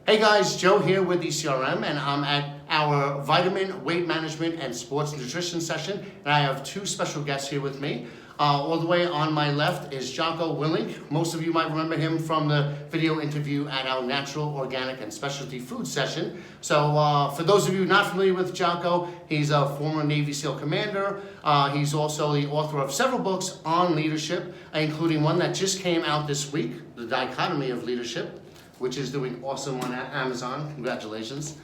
Hey guys, Joe here with ECRM, and I'm at our vitamin, weight management, and sports nutrition session, and I have two special guests here with me. All the way on my left is Jocko Willink. Most of you might remember him from the video interview at our natural, organic, and specialty food session. So for those of you not familiar with Jocko, he's a former Navy SEAL commander. He's also the author of several books on leadership, including one that just came out this week, The Dichotomy of Leadership, which is doing awesome on Amazon. Congratulations.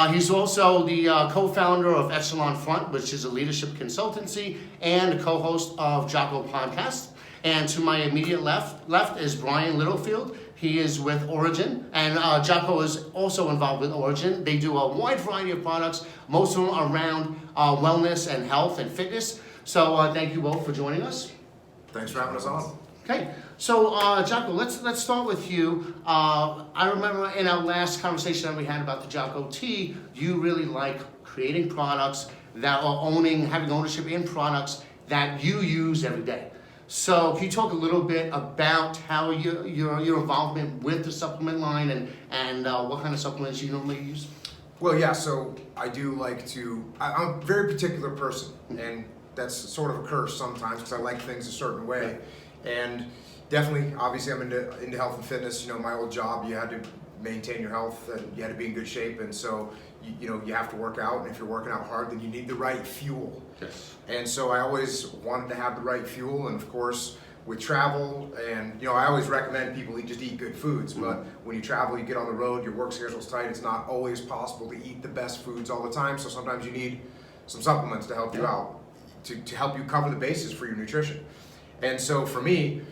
He's also the co-founder of Echelon Front, which is a leadership consultancy, and co-host of Jocko Podcast. And to my immediate left is Brian Littlefield. He is with Origin, and Jocko is also involved with Origin. They do a wide variety of products, most of them around wellness and health and fitness. So thank you both for joining us. Thanks for having us on. Okay, so Jocko, let's start with you. I remember in our last conversation that we had about the Jocko Tea, you really like creating products that are having ownership in products that you use every day. So can you talk a little bit about how your involvement with the supplement line and what kind of supplements you normally use? Well, yeah, so I do like to, I'm a very particular person, and that's sort of a curse sometimes because I like things a certain way. And definitely, obviously, I'm into health and fitness. You know, my old job, you had to maintain your health and you had to be in good shape. And so, you have to work out. And if you're working out hard, then you need the right fuel. Yes. And so I always wanted to have the right fuel. And of course, with travel, and I always recommend people just eat good foods. But when you travel, you get on the road, your work schedule's tight. It's not always possible to eat the best foods all the time. So sometimes you need some supplements to help you out, to help you cover the bases for your nutrition. And so for me,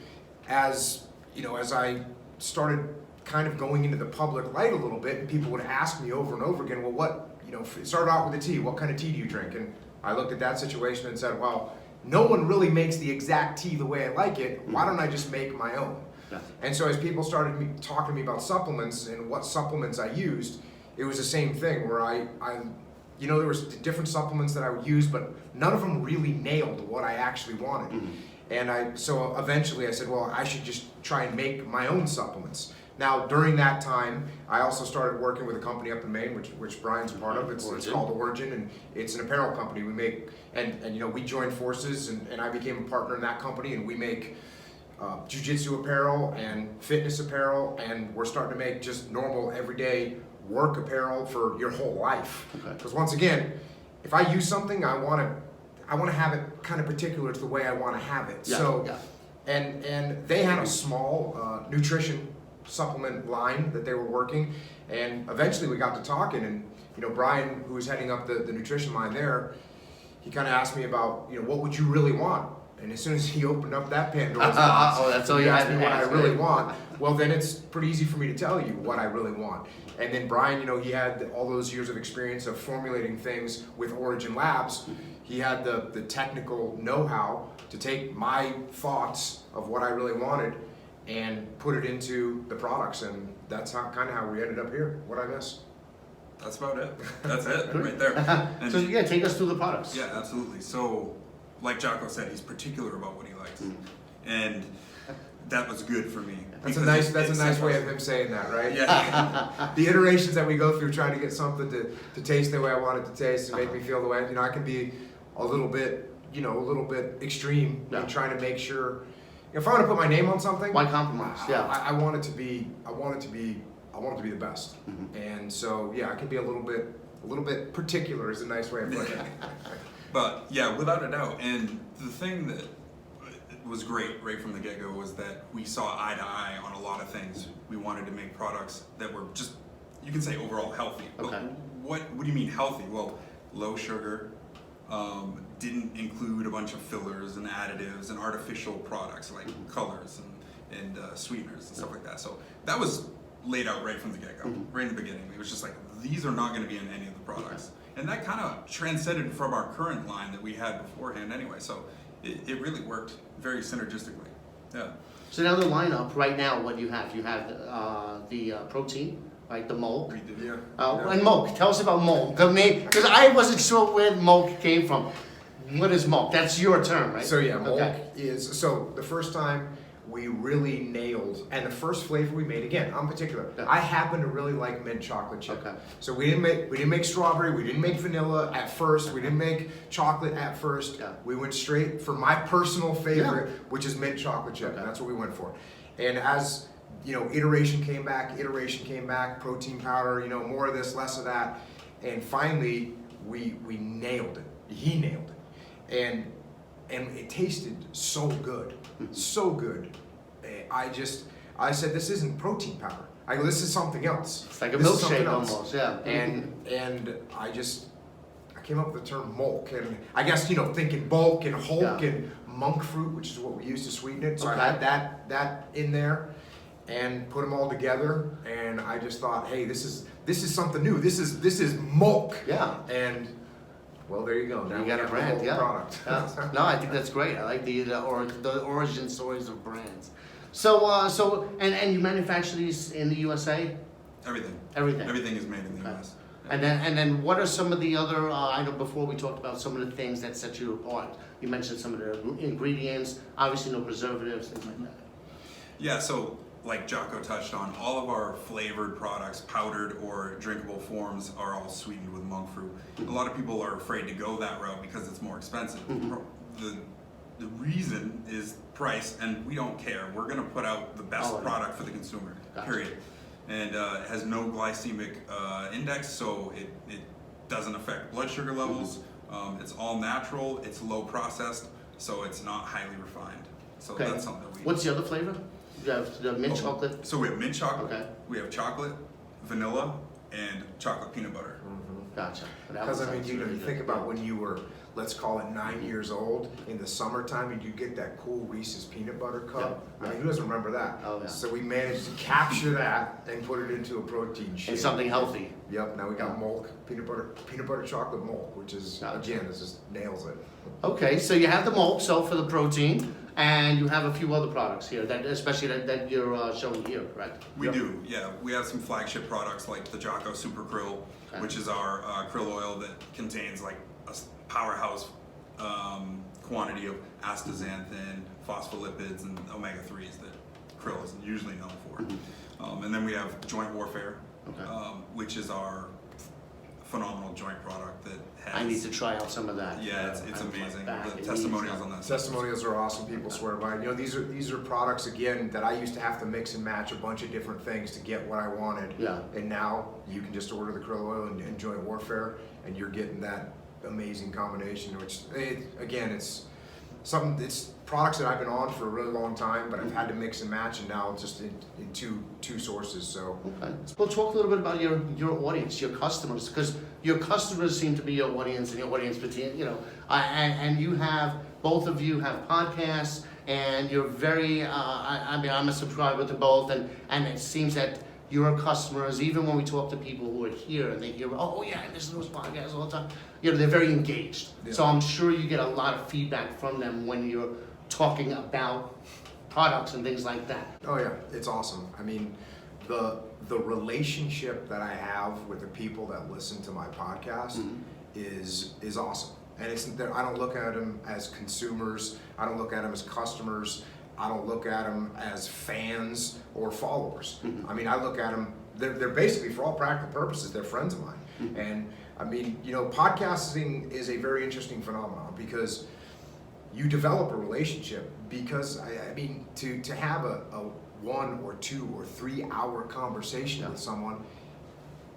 as I started kind of going into the public light a little bit, and people would ask me over and over again, well, it started out with the tea, what kind of tea do you drink? And I looked at that situation and said, well, no one really makes the exact tea the way I like it. Why don't I just make my own? Yeah. And so as people started talking to me about supplements and what supplements I used, it was the same thing where there was different supplements that I would use, but none of them really nailed what I actually wanted. Mm-hmm. And so eventually I said, well, I should just try and make my own supplements. Now, during that time, I also started working with a company up in Maine, which Brian's a part of. It's called Origin, and it's an apparel company. We make, and we joined forces, and I became a partner in that company, and we make jiu-jitsu apparel and fitness apparel, and we're starting to make just normal, everyday work apparel for your whole life. Because once again, if I use something, I want to have it kind of particular to the way I want to have it. And they had a small nutrition supplement line that they were working, and eventually we got to talking, and Brian, who was heading up the nutrition line there, he kind of asked me about what would you really want. And as soon as he opened up that Pandora's box, that's all he you asked had me to what I ask, really right? want. Well, then it's pretty easy for me to tell you what I really want. And then Brian, he had all those years of experience of formulating things with Origin Labs. He had the technical know-how to take my thoughts of what I really wanted and put it into the products, and that's kind of how we ended up here. What'd I miss? That's about it. That's it, right there. And So take us through the products. Yeah, absolutely. So, like Jocko said, he's particular about what he likes, and that was good for me. That's a nice way of him saying that, right? Yeah. The iterations that we go through trying to get something to taste the way I want it to taste and make me feel the way I can be a little bit extreme in trying to make sure. If I want to put my name on something, why compromise? Yeah, I want it to be the best. And so I can be a little bit particular is a nice way of putting it. But yeah, without a doubt. And the thing that was great right from the get-go was that we saw eye to eye on a lot of things. We wanted to make products that were just, you can say overall healthy. Okay. What do you mean healthy? Well, low sugar, didn't include a bunch of fillers and additives and artificial products like colors and sweeteners and stuff like that. So that was laid out right from the get-go, right in the beginning. It was just like, these are not going to be in any of the products. And that kind of transcended from our current line that we had beforehand anyway. So it really worked very synergistically. Yeah. So now the lineup right now, what do you have? You have the protein, right? The Mölk. We did. And Mölk. Tell us about Mölk. The name, because I wasn't sure where Mölk came from. What is Mölk? That's your term, right? So Mölk is, so the first time we really nailed, and the first flavor we made, again, I'm particular. Yeah. I happen to really like mint chocolate chip. Okay. So we didn't make strawberry, we didn't make vanilla at first, we didn't make chocolate at first. Yeah. We went straight for my personal favorite, which is mint chocolate chip. Okay. And that's what we went for. And as iteration came back, protein powder, more of this, less of that, and finally we nailed it. He nailed it, and it tasted so good, so good. I said, this isn't protein powder. I go, this is something else. It's like a This is something milkshake else. almost, yeah. And I came up with the term Mölk, and I guess thinking bulk and Hulk and monk fruit, which is what we use to sweeten it. So Okay. I had that in there, and put them all together, and I just thought, hey, this is something new. This is Mölk. Yeah. And well, there you go. Now You we got a have brand, the yeah. whole product. Yeah. No, I think that's great. I like the origin stories of brands. So and you manufacture these in the USA? Everything. Everything. Everything is made in the Okay. U.S. And then what are some of the other, I know before we talked about some of the things that set you apart. You mentioned some of the ingredients, obviously no preservatives, things like that. Yeah, so like Jocko touched on, all of our flavored products, powdered or drinkable forms, are all sweetened with monk fruit. A lot of people are afraid to go that route because it's more expensive. The reason is price, and we don't care. We're going to put out the best product for the consumer, Gotcha. period. And it has no glycemic index, so it doesn't affect blood sugar levels. It's all natural, it's low processed, so it's not highly refined. So Okay. that's something that we... What's the other flavor? You have the mint chocolate? So we have mint chocolate, Okay. we have chocolate, vanilla, and chocolate peanut butter. Gotcha. That Because one sounds you really think good. about when you were, let's call it 9 years old, in the summertime, and you get that cool Reese's peanut butter cup. Yeah. I mean, who doesn't remember that? Oh, yeah. So we managed to capture that and put it into a protein shake. And something healthy. Yep. Now we got Mölk, peanut butter chocolate Mölk, which is Gotcha. again, this just nails it. Okay, so you have the Mölk, so for the protein, and you have a few other products here, that especially that you're showing here, correct? We Yep. do, yeah. We have some flagship products like the Jocko Super Krill, Okay. which is our krill oil that contains like a powerhouse quantity of astaxanthin, phospholipids, and omega-3s that krill is usually known for. And then we have Joint Warfare, Okay. which is our phenomenal joint product that has... I need to try out some of that. Yeah, it's I'm amazing. back The and testimonials eat on that. Testimonials are awesome. People swear by it. These are products again that I used to have to mix and match a bunch of different things to get what I wanted. Yeah. And now you can just order the krill oil and Joint Warfare, and you're getting that amazing combination. Which it's something. It's products that I've been on for a really long time, but I've had to mix and match, and now it's just in two sources. So. Okay. Well, talk a little bit about your audience, your customers, because your customers seem to be your audience, and your audience between, and you have, both of you have podcasts, and you're very, I'm a subscriber to both, and it seems that your customers, even when we talk to people who are here and they hear, oh yeah, I listen to those podcasts all the time, they're very engaged. Yeah. So I'm sure you get a lot of feedback from them when you're talking about products and things like that. Oh yeah, it's awesome. I mean, the relationship that I have with the people that listen to my podcast is awesome. And I don't look at them as consumers. I don't look at them as customers. I don't look at them as fans or followers. I mean, I look at them. They're basically, for all practical purposes, they're friends of mine. And I mean, podcasting is a very interesting phenomenon because you develop a relationship. Because I mean, to have a 1 or 2 or 3 hour conversation with someone,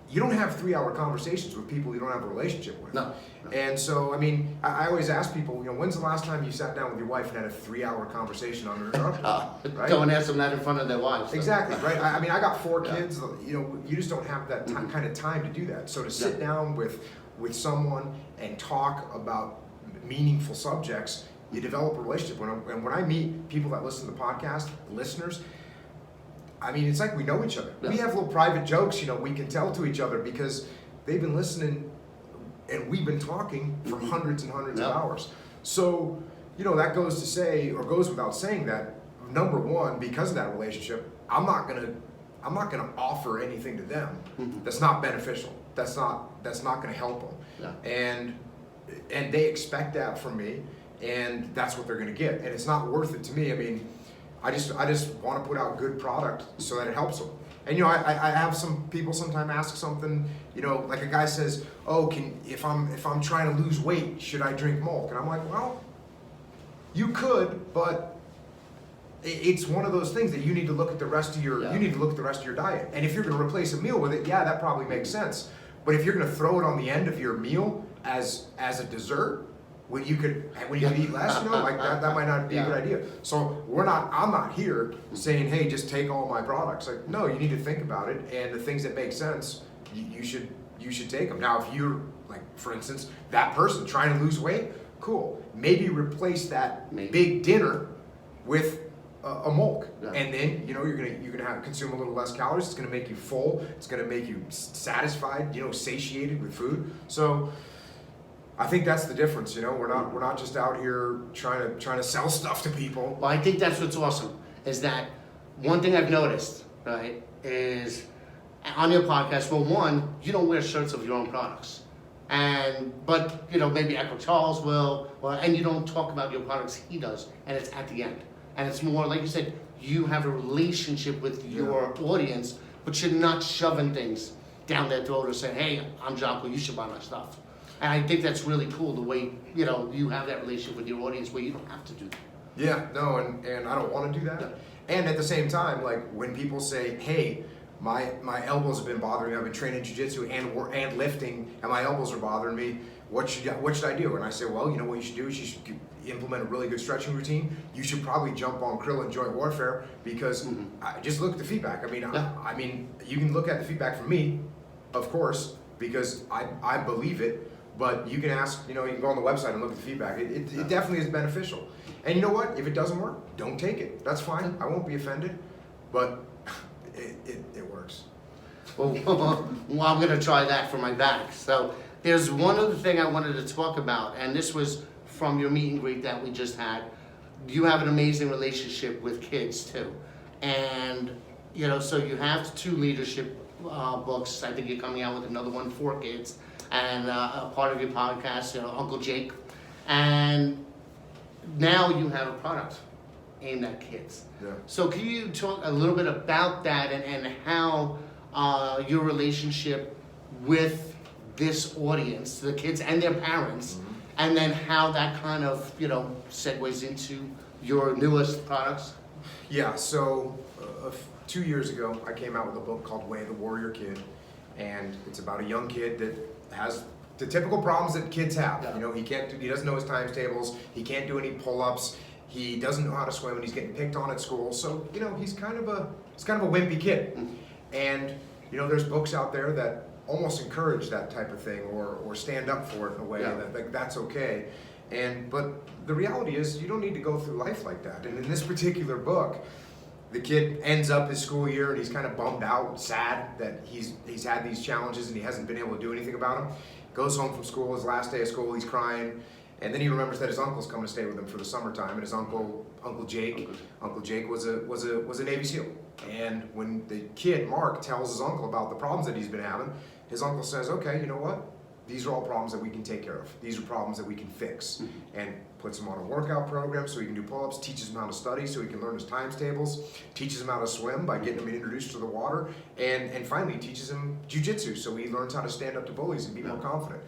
you don't have 3 hour conversations with people you don't have a relationship with. No. And so, I mean, I always ask people, when's the last time you sat down with your wife and had a 3 hour conversation uninterrupted? Right? Don't ask them that in front of their wives. So. Exactly, right? I mean, I got 4 Yeah. kids, you just don't have that kind of time to do that. So to sit down with someone and talk about meaningful subjects, you develop a relationship. And when I meet people that listen to the podcast, listeners, I mean, it's like we know each other. Yeah. We have little private jokes, we can tell to each other because they've been listening and we've been talking for hundreds and hundreds of hours. So, that goes without saying that, number one, because of that relationship, I'm not gonna offer anything to them that's not beneficial. That's not gonna help them. Yeah. And they expect that from me, and that's what they're gonna get. And it's not worth it to me. I mean, I just want to put out good product so that it helps them. And you know, I have some people sometimes ask something, you know, like a guy says, oh, if I'm trying to lose weight, should I drink Mölk? And I'm like, well, you could, but it's one of those things that you need to look at the rest of your diet. And if you're going to replace a meal with it, yeah, that probably makes sense. But if you're going to throw it on the end of your meal as a dessert, when you could eat less, you know, like that might not be a good idea. So I'm not here saying, hey, just take all my products. Like, no, you need to think about it, and the things that make sense, you should take them. Now, if you're like, for instance, that person trying to lose weight, cool. Maybe replace that big dinner with a Mölk, and then you know you're gonna consume a little less calories. It's gonna make you full. It's gonna make you satisfied. You know, satiated with food. So I think that's the difference. You know, we're not just out here trying to sell stuff to people. Well, I think that's what's awesome, is that one thing I've noticed, right, is on your podcast, well, one, you don't wear shirts of your own products. But you know, maybe Echo Charles will, and you don't talk about your products, he does, and it's at the end. And it's more, like you said, you have a relationship with your audience, but you're not shoving things down their throat or saying, hey, I'm Jocko, you should buy my stuff. And I think that's really cool, the way, you know, you have that relationship with your audience where you don't have to do that. Yeah, no, and I don't want to do that. Yeah. And at the same time, like when people say, hey, my elbows have been bothering me, I've been training jiu-jitsu and lifting, and my elbows are bothering me, what should I do? And I say, well, you know what you should do is you should implement a really good stretching routine. You should probably jump on Krill and Joint Warfare, because I just look at the feedback. I mean, you can look at the feedback from me, of course, because I believe it. But you can ask, you know, you can go on the website and look at the feedback. It definitely is beneficial. And you know what? If it doesn't work, don't take it. That's fine. I won't be offended. But it works. Well, I'm going to try that for my back. So there's one other thing I wanted to talk about, and this was from your meet and greet that we just had. You have an amazing relationship with kids too. And, you know, so you have 2 leadership books. I think you're coming out with another one for kids. And a part of your podcast, you know, Uncle Jake. And now you have a product aimed at kids. Yeah. So can you talk a little bit about that and how your relationship with this audience, the kids and their parents, and then how that kind of, you know, segues into your newest products? Yeah, so 2 years ago, I came out with a book called Way of the Warrior Kid. And it's about a young kid that has the typical problems that kids have. Yeah. You know, he doesn't know his times tables, he can't do any pull-ups, he doesn't know how to swim, and he's getting picked on at school. So, you know, he's kind of a wimpy kid. And, you know, there's books out there that almost encourage that type of thing or stand up for it in a way that like, that's okay. But the reality is you don't need to go through life like that. And in this particular book, the kid ends up his school year and he's kind of bummed out, sad that he's had these challenges and he hasn't been able to do anything about them. Goes home from school, his last day of school, he's crying, and then he remembers that his uncle's coming to stay with him for the summertime, and his Uncle Jake was a Navy SEAL. And when the kid Mark tells his uncle about the problems that he's been having, his uncle says, "Okay, you know what? These are all problems that we can take care of. These are problems that we can fix." And puts him on a workout program so he can do pull-ups, teaches him how to study so he can learn his times tables, teaches him how to swim by getting him introduced to the water, and finally teaches him jiu-jitsu so he learns how to stand up to bullies and be more confident.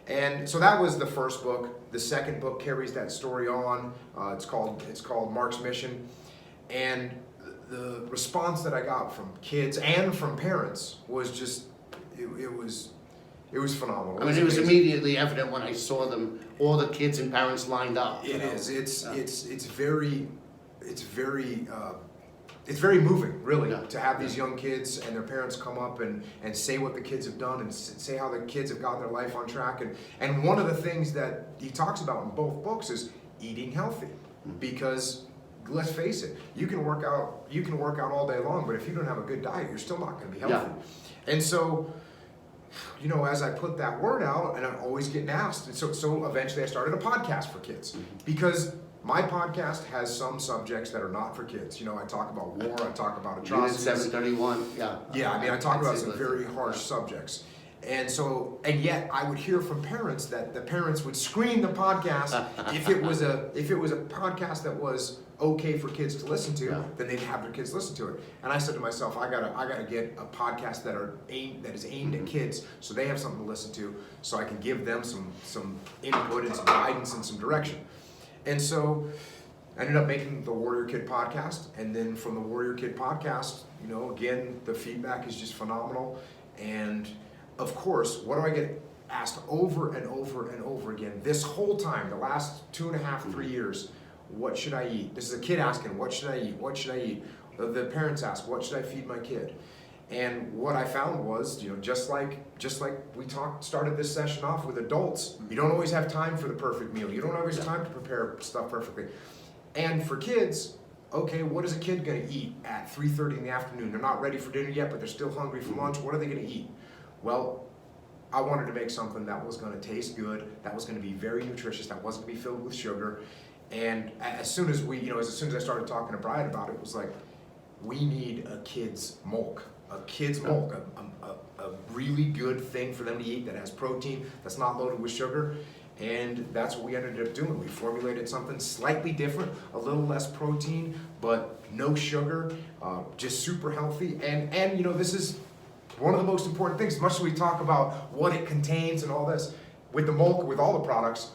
And so that was the first book. The second book carries that story on. It's called Mark's Mission. And the response that I got from kids and from parents was just, it was phenomenal. I mean, it was immediately evident when I saw them, all the kids and parents lined up. It is. It's very moving, really, to have these young kids and their parents come up and say what the kids have done and say how the kids have gotten their life on track. And one of the things that he talks about in both books is eating healthy, because let's face it, you can work out all day long, but if you don't have a good diet, you're still not going to be healthy. Yeah. And so, you know, as I put that word out, and I'm always getting asked, and so eventually I started a podcast for kids, because my podcast has some subjects that are not for kids. You know, I talk about war, I talk about atrocities. Unit 731, Yeah, I mean, I talk about some very harsh subjects. And yet I would hear from parents that the parents would screen the podcast if it was a podcast that was okay for kids to listen to, then they'd have their kids listen to it. And I said to myself, I gotta get a podcast that is aimed at kids, so they have something to listen to, so I can give them some input and some guidance and some direction. And so I ended up making the Warrior Kid podcast, and then from the Warrior Kid podcast, again, the feedback is just phenomenal. And of course, what do I get asked over and over and over again this whole time, the last 2.5, 3 years? What should I eat? This is a kid asking, what should I eat? What should I eat? The parents ask, what should I feed my kid? And what I found was, just like we started this session off with adults, you don't always have time for the perfect meal. You don't always have time to prepare stuff perfectly. And for kids, okay, what is a kid gonna eat at 3:30 in the afternoon? They're not ready for dinner yet, but they're still hungry for lunch. What are they gonna eat? Well, I wanted to make something that was gonna taste good, that was gonna be very nutritious, that wasn't gonna be filled with sugar. And as soon as I started talking to Brian about it, it was like, we need a kid's Mölk. A kid's Mölk, a really good thing for them to eat that has protein, that's not loaded with sugar. And that's what we ended up doing. We formulated something slightly different, a little less protein, but no sugar, just super healthy. And this is one of the most important things, much as we talk about what it contains and all this, with the Mölk, with all the products,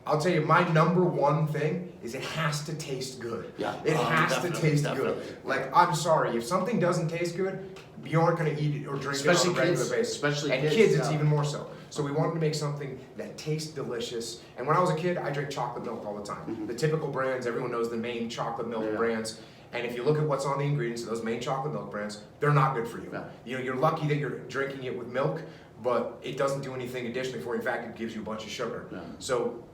I'll tell you, my number one thing is it has to taste good. Yeah. It has to taste good. Like, I'm sorry, if something doesn't taste good, you aren't going to eat it or drink it on a regular basis. Especially and kids, kids, it's even more so. So we wanted to make something that tastes delicious. And when I was a kid, I drank chocolate milk all the time. The typical brands, everyone knows the main chocolate milk brands. And if you look at what's on the ingredients of those main chocolate milk brands, they're not good for you. You're lucky that you're drinking it with milk, but it doesn't do anything additionally for you. In fact, it gives you a bunch of sugar. So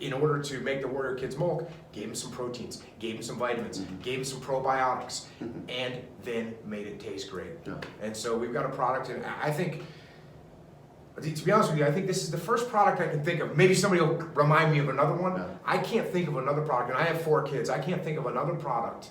in order to make the Warrior Kids Mölk, gave them some proteins, gave them some vitamins, gave them some probiotics, and then made it taste great. And so we've got a product, and I think, to be honest with you, I think this is the first product I can think of. Maybe somebody will remind me of another one. I can't think of another product, and I have 4 kids. I can't think of another product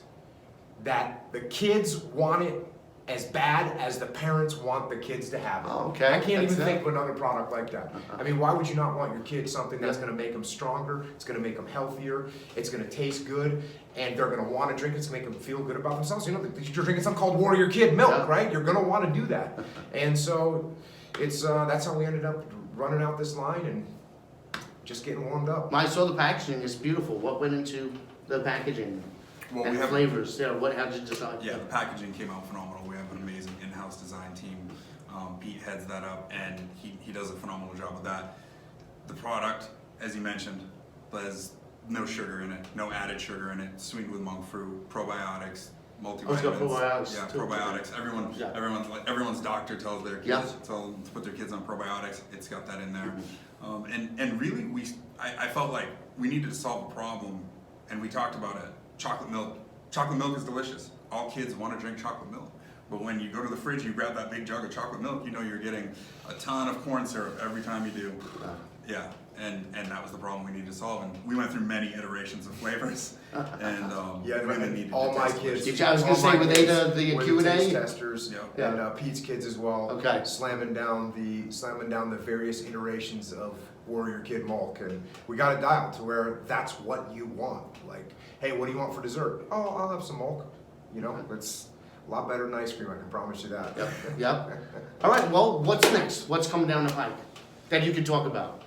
that the kids want it as bad as the parents want the kids to have it. Oh, okay. I can't even think of another product like that. I mean, why would you not want your kids something that's going to make them stronger, it's going to make them healthier, it's going to taste good, and they're going to want to drink it, it's going to make them feel good about themselves. You're drinking something called Warrior Kid Milk, right? You're going to want to do that. And so it's that's how we ended up running out this line and just getting warmed up. I saw the packaging, it's beautiful. What went into the packaging? Well, and we have flavors. How did you decide? Yeah, the packaging came out phenomenal. We have an amazing in-house design team. Pete heads that up, and he does a phenomenal job with that. The product, as you mentioned, has no sugar in it, no added sugar in it, sweetened with monk fruit, probiotics, multivitamins. It's got probiotics. Yeah, too. probiotics. Everyone's doctor tells their kids to put their kids on probiotics. It's got that in there. And really, I felt like we needed to solve a problem, and we talked about it. Chocolate milk is delicious. All kids want to drink chocolate milk. But when you go to the fridge, you grab that big jug of chocolate milk, you're getting a ton of corn syrup every time you do. Yeah, and that was the problem we needed to solve. And we went through many iterations of flavors. And really needed all to my test kids. I was going to say, were they the Q&A? Taste testers, and Pete's kids as well. Okay. Slamming down the various iterations of Warrior Kid Mölk, and we got it dialed to where that's what you want. Like, hey, what do you want for dessert? Oh, I'll have some Mölk. It's a lot better than ice cream, I can promise you that. Yep. All right, well, what's next? What's coming down the pike that you can talk about?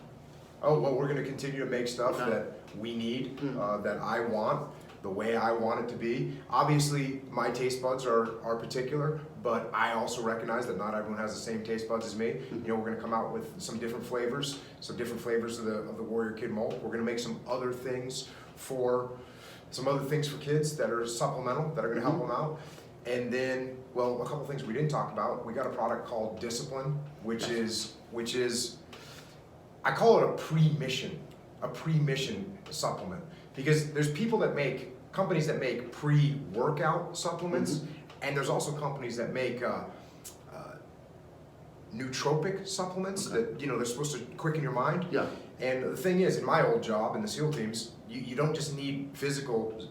Oh, well, we're going to continue to make stuff that we need, that I want, the way I want it to be. Obviously, my taste buds are particular, but I also recognize that not everyone has the same taste buds as me. We're going to come out with some different flavors of the Warrior Kid Mölk. We're going to make some other things for kids that are supplemental, that are going to help them out. And then, well, a couple things we didn't talk about. We got a product called Discipline, which is I call it a pre-mission supplement, because there's companies that make pre-workout supplements, and there's also companies that make nootropic supplements that, they're supposed to quicken your mind. Yeah. And the thing is, in my old job in the SEAL teams, you don't just need physical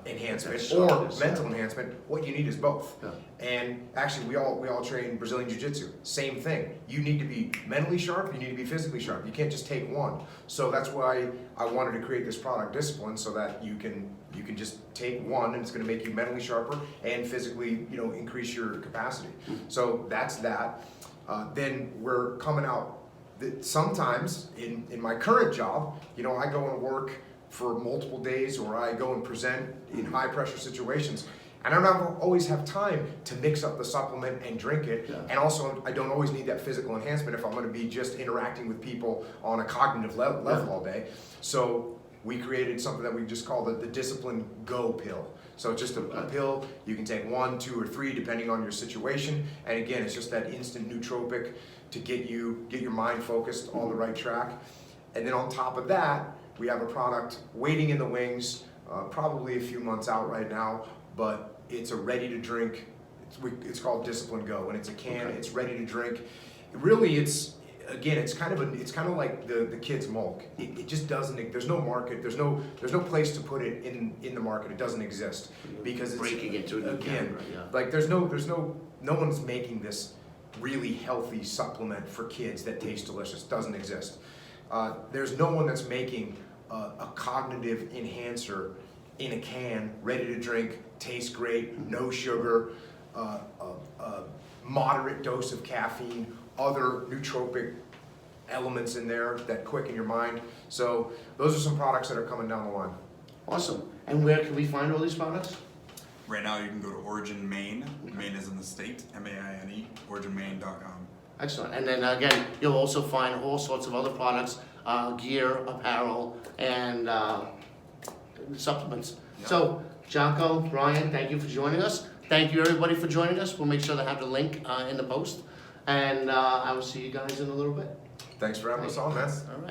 enhancement or Sharpness, mental enhancement. What you need is both. Yeah. And actually, we all train Brazilian Jiu-Jitsu. Same thing. You need to be mentally sharp. You need to be physically sharp. You can't just take one. So that's why I wanted to create this product discipline, so that you can just take one, and it's going to make you mentally sharper and physically, increase your capacity. So that's that. Then we're coming out. Sometimes in my current job, I go and work for multiple days, or I go and present in high pressure situations, and I don't always have time to mix up the supplement and drink it. Yeah. And also, I don't always need that physical enhancement if I'm going to be just interacting with people on a cognitive level all day. So we created something that we just call the Discipline Go pill. So it's just a pill. You can take 1, 2, or 3 depending on your situation. And again, it's just that instant nootropic to get your mind focused on the right track. And then on top of that, we have a product waiting in the wings, probably a few months out right now, but it's a ready to drink. It's called Discipline Go, and it's a can. Okay. It's ready to drink. Really, it's kind of like the kids' Mölk. It just doesn't. There's no market. There's no place to put it in the market. It doesn't exist because it's Breaking into a new camera, yeah. like no one's making this really healthy supplement for kids that tastes delicious. Doesn't exist. There's no one that's making a cognitive enhancer in a can, ready to drink, tastes great, no sugar, moderate dose of caffeine, other nootropic elements in there that quicken your mind. So those are some products that are coming down the line. Awesome. And where can we find all these products? Right now, you can go to Origin Maine. Maine is in the state. MAINE. OriginMaine.com. Excellent. And then again, you'll also find all sorts of other products, gear, apparel, and supplements. Yeah. So, Jocko, Brian, thank you for joining us. Thank you everybody for joining us. We'll make sure to have the link in the post. And I will see you guys in a little bit. Thanks for having us on, man. All right.